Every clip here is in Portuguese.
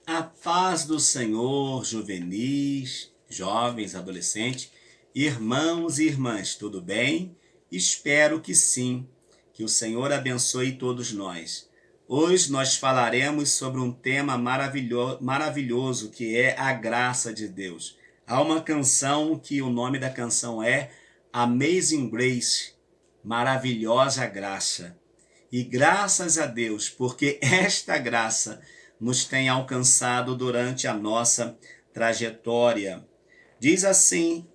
A paz do Senhor, juvenis, jovens, adolescentes, irmãos e irmãs, tudo bem? Espero que sim, que o Senhor abençoe todos nós. Hoje nós falaremos sobre um tema maravilhoso que é a graça de Deus. Há uma canção que o nome da canção é Amazing Grace, Maravilhosa Graça. E graças a Deus, porque esta graça nos tem alcançado durante a nossa trajetória. Diz assim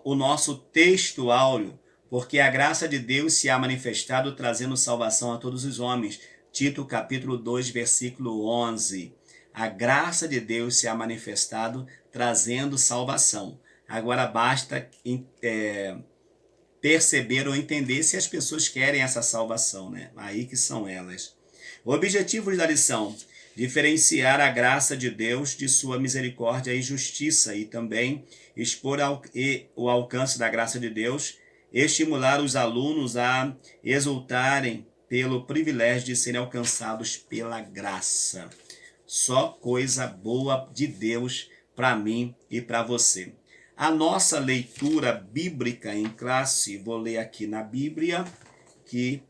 o nosso texto áureo, porque a graça de Deus se há manifestado trazendo salvação a todos os homens. Tito capítulo 2, versículo 11. A graça de Deus se há manifestado trazendo salvação. Agora basta perceber ou entender se as pessoas querem essa salvação, né? Aí que são elas. Objetivos da lição: diferenciar a graça de Deus de sua misericórdia e justiça e também expor o alcance da graça de Deus, estimular os alunos a exultarem pelo privilégio de serem alcançados pela graça. Só coisa boa de Deus para mim e para você. A nossa leitura bíblica em classe, vou ler aqui na Bíblia, que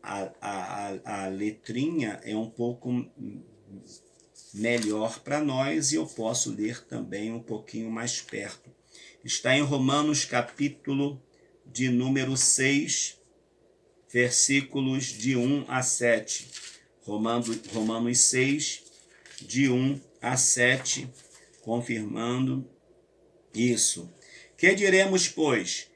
a letrinha é um pouco melhor para nós e eu posso ler também um pouquinho mais perto. Está em Romanos capítulo de número 6, versículos de 1 a 7. Romanos 6, de 1 a 7, confirmando isso. Que diremos, pois?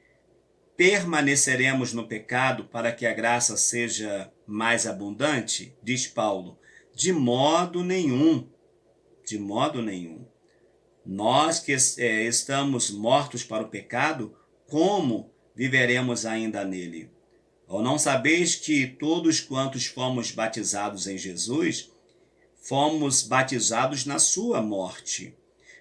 Permaneceremos no pecado para que a graça seja mais abundante? Diz Paulo. De modo nenhum. De modo nenhum. Nós que estamos mortos para o pecado, como viveremos ainda nele? Ou não sabeis que todos quantos fomos batizados em Jesus, fomos batizados na sua morte?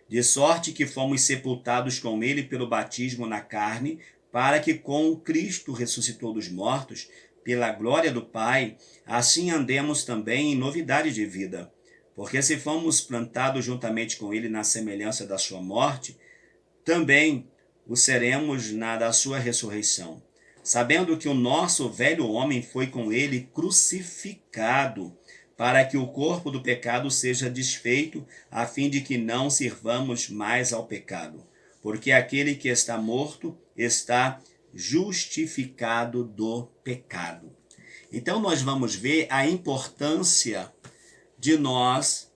De sorte que fomos sepultados com ele pelo batismo na carne, para que com Cristo ressuscitou dos mortos, pela glória do Pai, assim andemos também em novidade de vida. Porque se fomos plantados juntamente com ele na semelhança da sua morte, também o seremos na da sua ressurreição. Sabendo que o nosso velho homem foi com ele crucificado, para que o corpo do pecado seja desfeito, a fim de que não sirvamos mais ao pecado. Porque aquele que está morto está justificado do pecado. Então nós vamos ver a importância de nós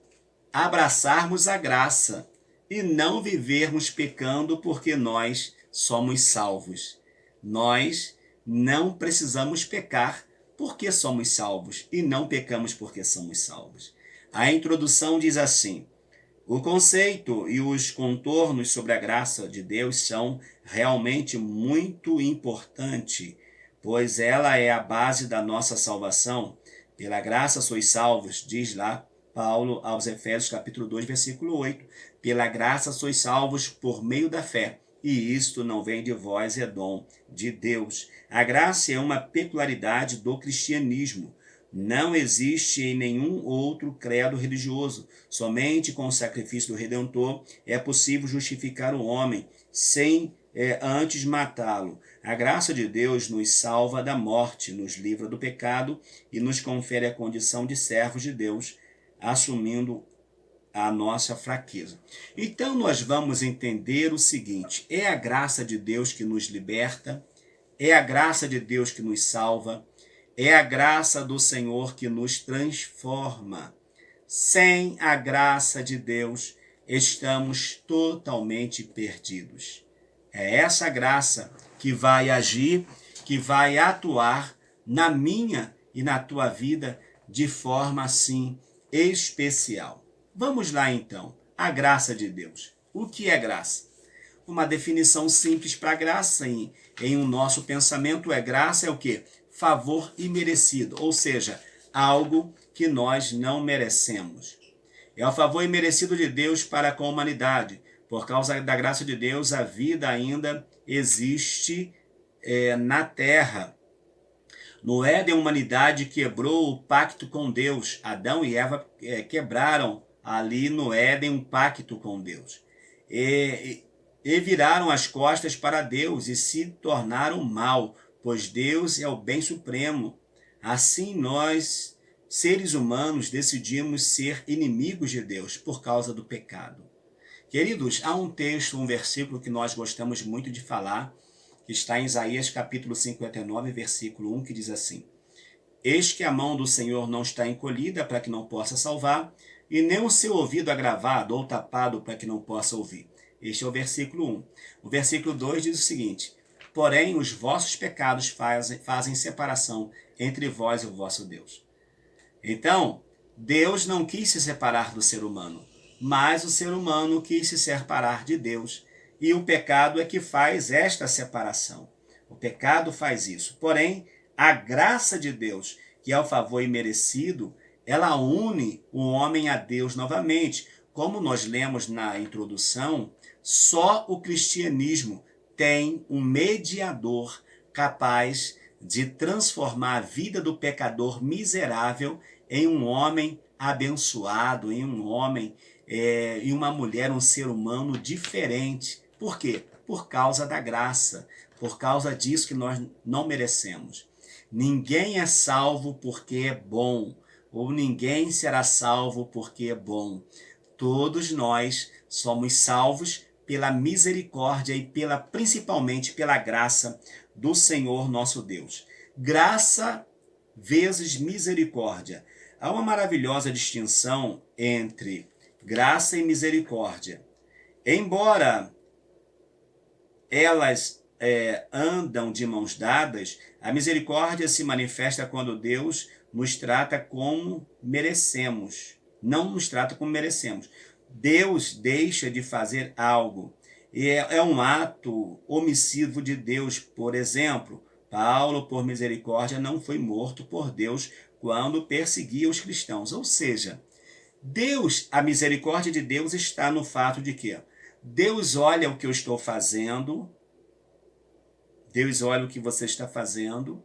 abraçarmos a graça e não vivermos pecando porque nós somos salvos. Nós não precisamos pecar porque somos salvos e não pecamos porque somos salvos. A introdução diz assim: o conceito e os contornos sobre a graça de Deus são realmente muito importantes, pois ela é a base da nossa salvação. Pela graça sois salvos, diz lá Paulo aos Efésios capítulo 2, versículo 8. Pela graça sois salvos por meio da fé. E isto não vem de vós, é dom de Deus. A graça é uma peculiaridade do cristianismo. Não existe em nenhum outro credo religioso. Somente com o sacrifício do Redentor é possível justificar o homem, sem antes matá-lo. A graça de Deus nos salva da morte, nos livra do pecado e nos confere a condição de servos de Deus, assumindo a nossa fraqueza. Então nós vamos entender o seguinte: é a graça de Deus que nos liberta, é a graça de Deus que nos salva, é a graça do Senhor que nos transforma. Sem a graça de Deus, estamos totalmente perdidos. É essa graça que vai agir, que vai atuar na minha e na tua vida de forma assim especial. Vamos lá então, a graça de Deus. O que é graça? Uma definição simples para graça em um nosso pensamento é: graça é o quê? Favor imerecido, ou seja, algo que nós não merecemos. É o favor imerecido de Deus para com a humanidade. Por causa da graça de Deus, a vida ainda existe na terra. No Éden, a humanidade quebrou o pacto com Deus. Adão e Eva quebraram ali no Éden um pacto com Deus. E viraram as costas para Deus e se tornaram mal, pois Deus é o bem supremo. Assim nós, seres humanos, decidimos ser inimigos de Deus por causa do pecado. Queridos, há um texto, um versículo que nós gostamos muito de falar, que está em Isaías capítulo 59, versículo 1, que diz assim: Eis que a mão do Senhor não está encolhida para que não possa salvar, e nem o seu ouvido agravado ou tapado para que não possa ouvir. Este é o versículo 1. O versículo 2 diz o seguinte: Porém, os vossos pecados fazem separação entre vós e o vosso Deus. Então, Deus não quis se separar do ser humano, mas o ser humano quis se separar de Deus. E o pecado é que faz esta separação. O pecado faz isso. Porém, a graça de Deus, que é o favor imerecido, ela une o homem a Deus novamente. Como nós lemos na introdução, só o cristianismo tem um mediador capaz de transformar a vida do pecador miserável em um homem abençoado, em um homem e uma mulher, um ser humano diferente. Por quê? Por causa da graça, por causa disso que nós não merecemos. Ninguém é salvo porque é bom, ou ninguém será salvo porque é bom. Todos nós somos salvos pela misericórdia e principalmente pela graça do Senhor nosso Deus. Graça vezes misericórdia. Há uma maravilhosa distinção entre graça e misericórdia. Embora elas andam de mãos dadas, a misericórdia se manifesta quando Deus nos trata como merecemos. Não nos trata como merecemos. Deus deixa de fazer algo. E é um ato omissivo de Deus. Por exemplo, Paulo, por misericórdia, não foi morto por Deus quando perseguia os cristãos. Ou seja, a misericórdia de Deus está no fato de que Deus olha o que eu estou fazendo, Deus olha o que você está fazendo,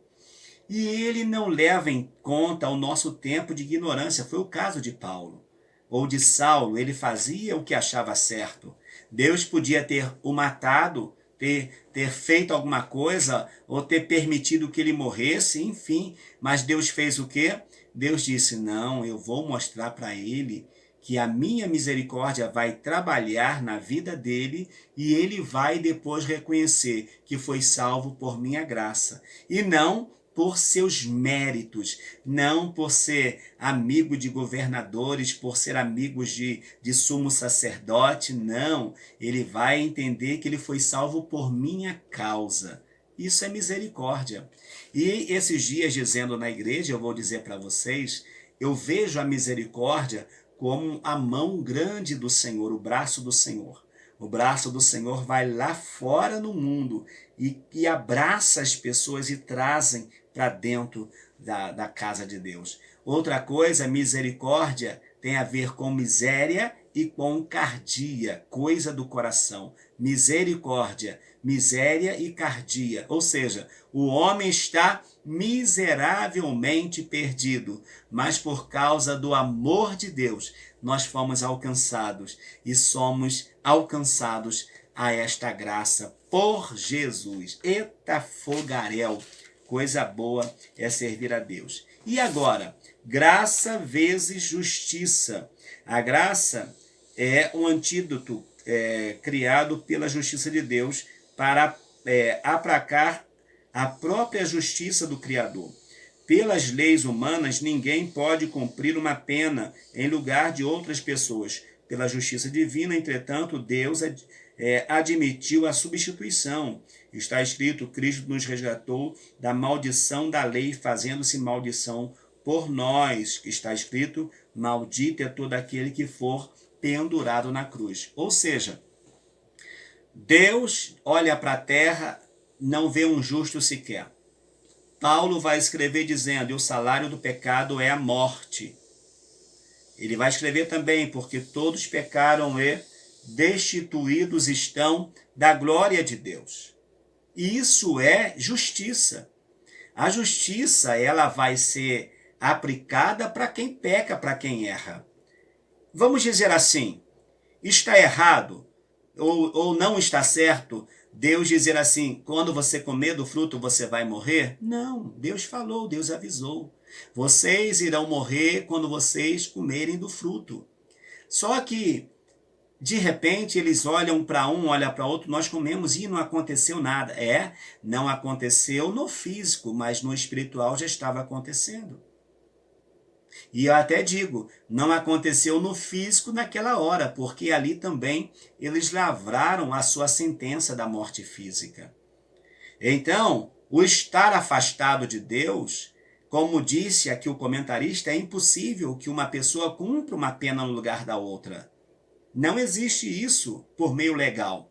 e ele não leva em conta o nosso tempo de ignorância. Foi o caso de Paulo ou de Saulo. Ele fazia o que achava certo. Deus podia ter o matado, ter feito alguma coisa, ou ter permitido que ele morresse, enfim. Mas Deus fez o quê? Deus disse: não, eu vou mostrar para ele que a minha misericórdia vai trabalhar na vida dele e ele vai depois reconhecer que foi salvo por minha graça. E não por seus méritos, não por ser amigo de governadores, por ser amigo de sumo sacerdote, não. Ele vai entender que ele foi salvo por minha causa. Isso é misericórdia. E esses dias, dizendo na igreja, eu vou dizer para vocês, eu vejo a misericórdia como a mão grande do Senhor, o braço do Senhor. O braço do Senhor vai lá fora no mundo e abraça as pessoas e trazem para dentro da casa de Deus. Outra coisa, misericórdia tem a ver com miséria e com cardia, coisa do coração. Misericórdia, miséria e cardia. Ou seja, o homem está miseravelmente perdido, mas por causa do amor de Deus, nós fomos alcançados e somos alcançados a esta graça por Jesus. Eita fogaréu! Coisa boa é servir a Deus. E agora, graça vezes justiça. A graça é um antídoto criado pela justiça de Deus para aplacar a própria justiça do Criador. Pelas leis humanas, ninguém pode cumprir uma pena em lugar de outras pessoas. Pela justiça divina, entretanto, Deus admitiu a substituição. Está escrito: Cristo nos resgatou da maldição da lei, fazendo-se maldição por nós. Está escrito: maldito é todo aquele que for pendurado na cruz. Ou seja, Deus olha para a terra, não vê um justo sequer. Paulo vai escrever dizendo: e o salário do pecado é a morte. Ele vai escrever também: porque todos pecaram e destituídos estão da glória de Deus. E isso é justiça. A justiça, ela vai ser aplicada para quem peca, para quem erra. Vamos dizer assim, está errado ou não está certo Deus dizer assim, quando você comer do fruto você vai morrer? Não, Deus falou, Deus avisou. Vocês irão morrer quando vocês comerem do fruto. Só que, de repente, eles olham para um, olham para outro, nós comemos e não aconteceu nada. Não aconteceu no físico, mas no espiritual já estava acontecendo. E eu até digo, não aconteceu no físico naquela hora, porque ali também eles lavraram a sua sentença da morte física. Então, o estar afastado de Deus, como disse aqui o comentarista, é impossível que uma pessoa cumpra uma pena no lugar da outra. Não existe isso por meio legal.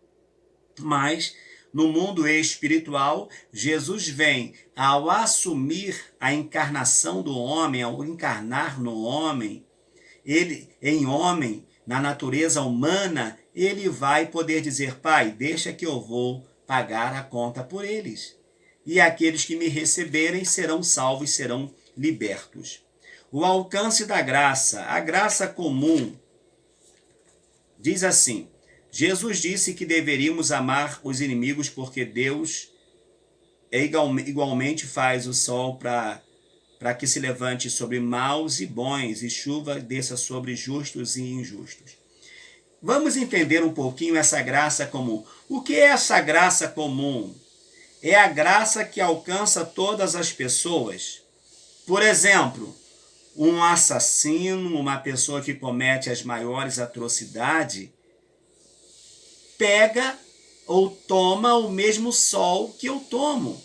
Mas no mundo espiritual, Jesus vem ao assumir a encarnação do homem, ao encarnar no homem, ele em homem, na natureza humana, ele vai poder dizer: Pai, deixa que eu vou pagar a conta por eles. E aqueles que me receberem serão salvos, serão libertos. O alcance da graça, a graça comum, diz assim: Jesus disse que deveríamos amar os inimigos porque Deus igualmente faz o sol para que se levante sobre maus e bons e chuva desça sobre justos e injustos. Vamos entender um pouquinho essa graça comum. O que é essa graça comum? É a graça que alcança todas as pessoas. Por exemplo, um assassino, uma pessoa que comete as maiores atrocidades, pega ou toma o mesmo sol que eu tomo.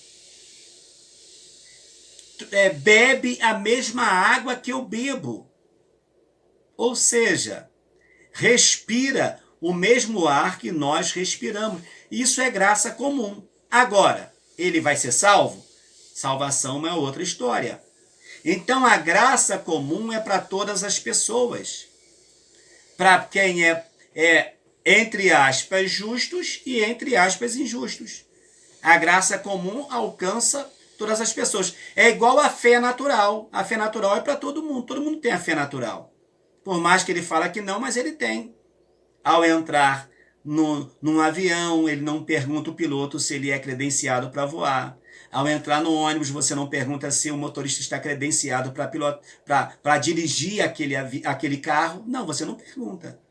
Bebe a mesma água que eu bebo. Ou seja, respira o mesmo ar que nós respiramos. Isso é graça comum. Agora, ele vai ser salvo? Salvação é outra história. Então, a graça comum é para todas as pessoas. Para quem é entre aspas, justos e entre aspas, injustos. A graça comum alcança todas as pessoas. É igual a fé natural. A fé natural é para todo mundo tem a fé natural. Por mais que ele fala que não, mas ele tem. Ao entrar num avião, ele não pergunta ao piloto se ele é credenciado para voar. Ao entrar no ônibus, você não pergunta se o motorista está credenciado para dirigir aquele carro. Não, você não pergunta.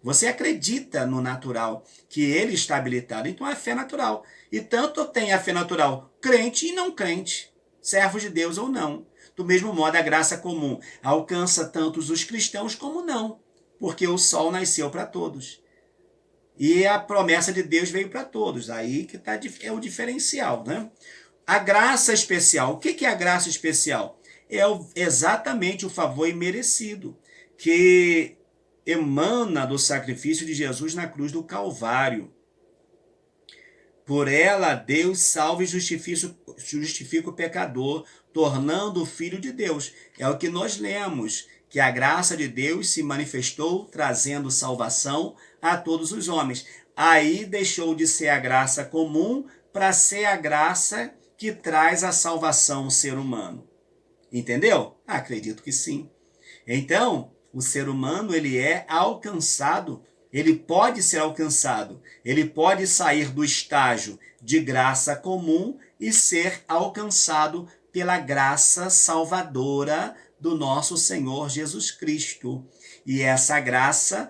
Você acredita no natural, que ele está habilitado. Então é fé natural. E tanto tem a fé natural crente e não crente, servo de Deus ou não. Do mesmo modo, a graça comum alcança tanto os cristãos como não, porque o sol nasceu para todos. E a promessa de Deus veio para todos. Aí que é o diferencial, né? A graça especial. O que é a graça especial? É exatamente o favor imerecido que emana do sacrifício de Jesus na cruz do Calvário. Por ela, Deus salva e justifica o pecador, tornando o Filho de Deus. É o que nós lemos, que a graça de Deus se manifestou, trazendo salvação a todos os homens. Aí deixou de ser a graça comum para ser a graça que traz a salvação ao ser humano. Entendeu? Acredito que sim. Então, o ser humano, ele é alcançado, ele pode ser alcançado, ele pode sair do estágio de graça comum e ser alcançado pela graça salvadora do nosso Senhor Jesus Cristo. E essa graça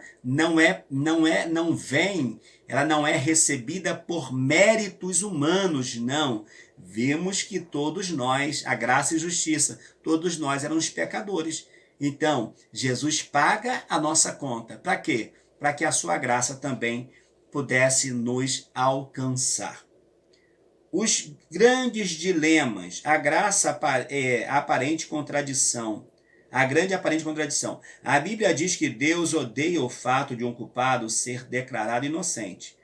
ela não é recebida por méritos humanos, não. Vimos que todos nós, a graça e justiça, todos nós éramos pecadores. Então, Jesus paga a nossa conta. Para quê? Para que a sua graça também pudesse nos alcançar. Os grandes dilemas, a graça aparente contradição. A grande aparente contradição. A Bíblia diz que Deus odeia o fato de um culpado ser declarado inocente.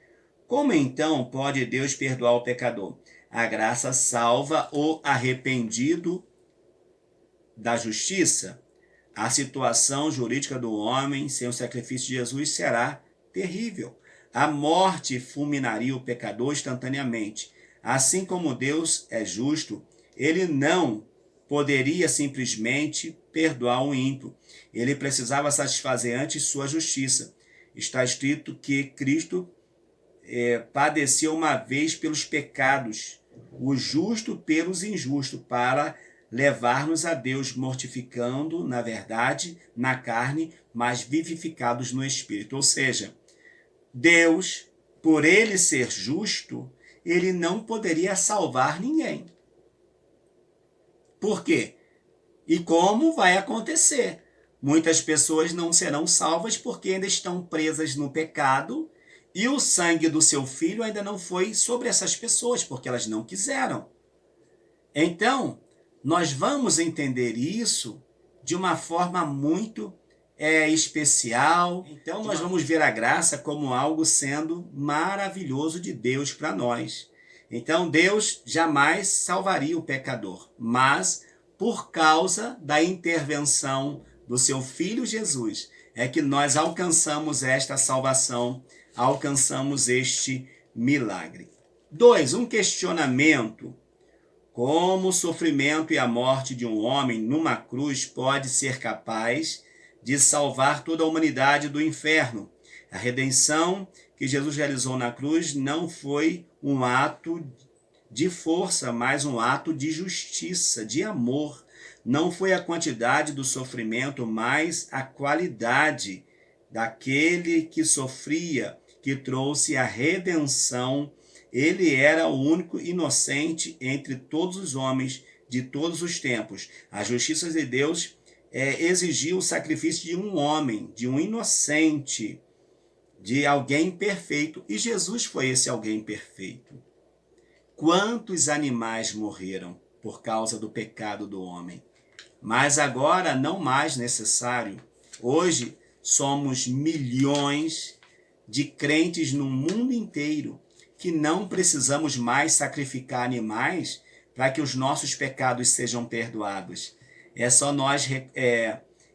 Como então pode Deus perdoar o pecador? A graça salva o arrependido da justiça. A situação jurídica do homem sem o sacrifício de Jesus será terrível. A morte fulminaria o pecador instantaneamente. Assim como Deus é justo, ele não poderia simplesmente perdoar um ímpio. Ele precisava satisfazer antes sua justiça. Está escrito que Cristo padeceu uma vez pelos pecados, o justo pelos injustos, para levar-nos a Deus, mortificando, na verdade, na carne, mas vivificados no Espírito. Ou seja, Deus, por ele ser justo, ele não poderia salvar ninguém. Por quê? E como vai acontecer? Muitas pessoas não serão salvas porque ainda estão presas no pecado e o sangue do seu filho ainda não foi sobre essas pessoas, porque elas não quiseram. Então, nós vamos entender isso de uma forma muito especial. Então, nós vamos ver a graça como algo sendo maravilhoso de Deus para nós. Então, Deus jamais salvaria o pecador, mas por causa da intervenção do seu Filho Jesus, é que nós alcançamos esta salvação, alcançamos este milagre. 2. Um questionamento. Como o sofrimento e a morte de um homem numa cruz pode ser capaz de salvar toda a humanidade do inferno? A redenção que Jesus realizou na cruz não foi um ato de força, mas um ato de justiça, de amor. Não foi a quantidade do sofrimento, mas a qualidade daquele que sofria, que trouxe a redenção. Ele era o único inocente entre todos os homens de todos os tempos. A justiça de Deus exigiu o sacrifício de um homem, de um inocente, de alguém perfeito. E Jesus foi esse alguém perfeito. Quantos animais morreram por causa do pecado do homem? Mas agora não mais necessário. Hoje somos milhões de crentes no mundo inteiro que não precisamos mais sacrificar animais para que os nossos pecados sejam perdoados. É só nós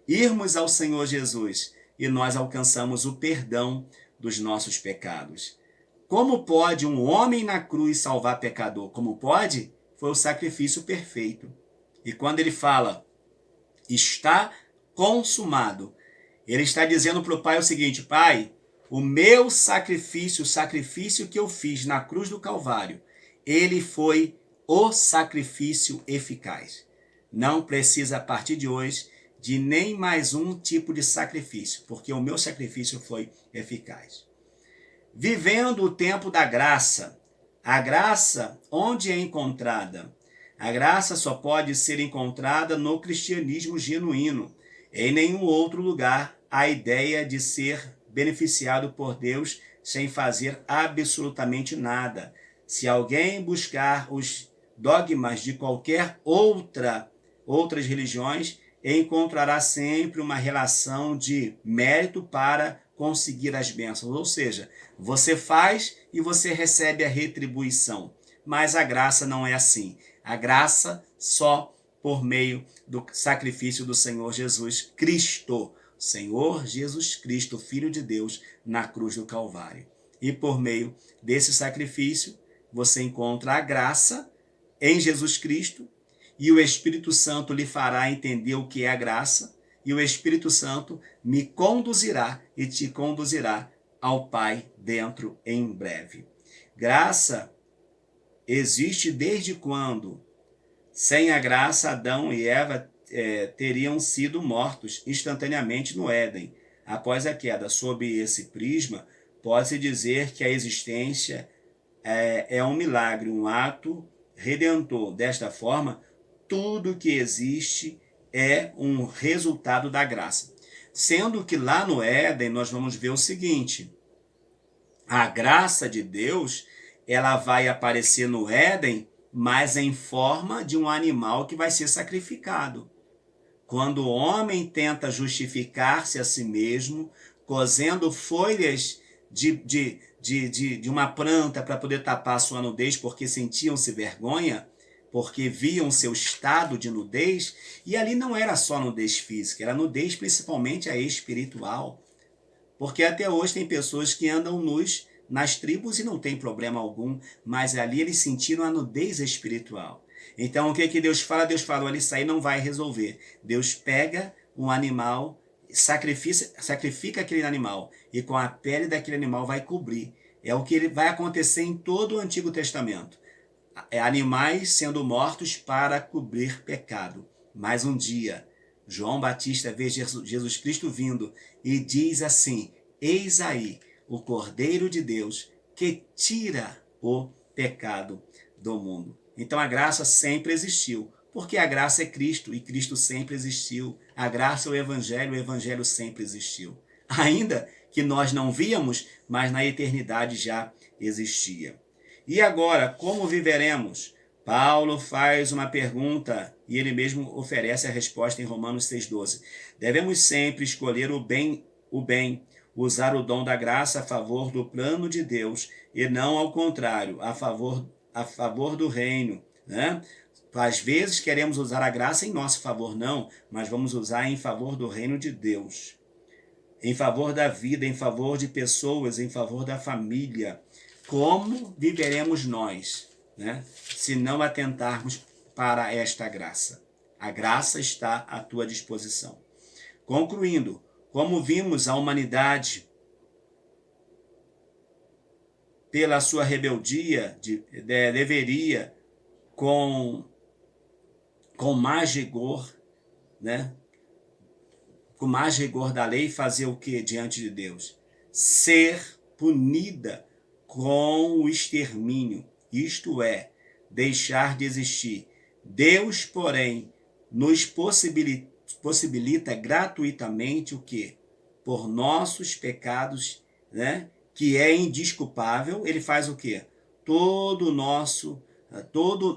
irmos ao Senhor Jesus e nós alcançamos o perdão dos nossos pecados. Como pode um homem na cruz salvar pecador? Como pode? Foi o sacrifício perfeito. E quando ele fala, está consumado, ele está dizendo para o Pai o seguinte: Pai, o meu sacrifício, o sacrifício que eu fiz na cruz do Calvário, ele foi o sacrifício eficaz. Não precisa, a partir de hoje, de nem mais um tipo de sacrifício, porque o meu sacrifício foi eficaz. Vivendo o tempo da graça. A graça, onde é encontrada? A graça só pode ser encontrada no cristianismo genuíno. Em nenhum outro lugar há ideia de ser beneficiado por Deus sem fazer absolutamente nada. Se alguém buscar os dogmas de qualquer outras religiões, encontrará sempre uma relação de mérito para conseguir as bênçãos. Ou seja, você faz e você recebe a retribuição. Mas a graça não é assim. A graça só por meio do sacrifício do Senhor Jesus Cristo. Senhor Jesus Cristo, Filho de Deus, na cruz do Calvário. E por meio desse sacrifício, você encontra a graça em Jesus Cristo, e o Espírito Santo lhe fará entender o que é a graça, e o Espírito Santo me conduzirá e te conduzirá ao Pai dentro em breve. Graça existe desde quando? Sem a graça, Adão e Eva teriam sido mortos instantaneamente no Éden. Após a queda, sob esse prisma, pode-se dizer que a existência é um milagre, um ato redentor. Desta forma, tudo que existe é um resultado da graça. Sendo que lá no Éden nós vamos ver o seguinte: a graça de Deus, ela vai aparecer no Éden, mas em forma de um animal que vai ser sacrificado. Quando o homem tenta justificar-se a si mesmo, cozendo folhas de uma planta para poder tapar sua nudez, porque sentiam-se vergonha, porque viam seu estado de nudez, e ali não era só nudez física, era nudez principalmente a espiritual. Porque até hoje tem pessoas que andam nus nas tribos e não tem problema algum, mas ali eles sentiram a nudez espiritual. Então, o que que Deus fala? Deus fala, olha, isso aí não vai resolver. Deus pega um animal, sacrifica aquele animal, e com a pele daquele animal vai cobrir. É o que vai acontecer em todo o Antigo Testamento. Animais sendo mortos para cobrir pecado. Mas um dia, João Batista vê Jesus Cristo vindo e diz assim: eis aí o Cordeiro de Deus que tira o pecado do mundo. Então a graça sempre existiu, porque a graça é Cristo e Cristo sempre existiu. A graça é o Evangelho sempre existiu. Ainda que nós não víamos, mas na eternidade já existia. E agora, como viveremos? Paulo faz uma pergunta e ele mesmo oferece a resposta em Romanos 6,12. Devemos sempre escolher o bem, usar o dom da graça a favor do plano de Deus e não ao contrário, a favor do reino, né? Às vezes queremos usar a graça em nosso favor, não, mas vamos usar em favor do reino de Deus, em favor da vida, em favor de pessoas, em favor da família. Como viveremos nós, né, se não atentarmos para esta graça? A graça está à tua disposição. Concluindo, como vimos a humanidade, pela sua rebeldia, deveria, com mais rigor, né, com mais rigor da lei, fazer o que diante de Deus? Ser punida com o extermínio, isto é, deixar de existir. Deus, porém, nos possibilita gratuitamente o quê? Por nossos pecados, né? Que é indesculpável, ele faz o quê? Toda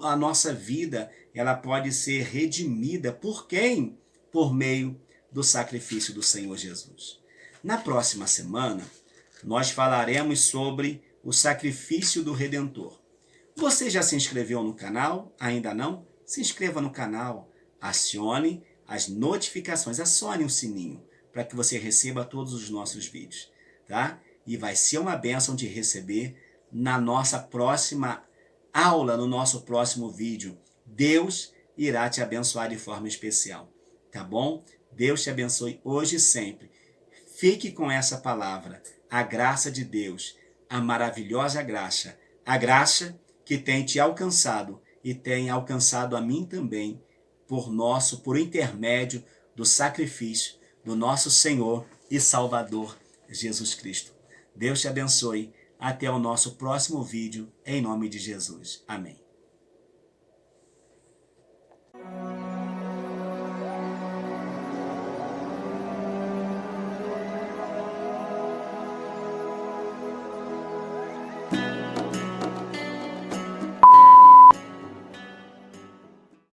a nossa vida, ela pode ser redimida por quem? Por meio do sacrifício do Senhor Jesus. Na próxima semana, nós falaremos sobre o sacrifício do Redentor. Você já se inscreveu no canal? Ainda não? Se inscreva no canal, acione as notificações, acione o sininho para que você receba todos os nossos vídeos, tá? E vai ser uma bênção de receber na nossa próxima aula, no nosso próximo vídeo. Deus irá te abençoar de forma especial, tá bom? Deus te abençoe hoje e sempre. Fique com essa palavra, a graça de Deus, a maravilhosa graça, a graça que tem te alcançado e tem alcançado a mim também, por intermédio do sacrifício do nosso Senhor e Salvador Jesus Cristo. Deus te abençoe. Até o nosso próximo vídeo, em nome de Jesus. Amém.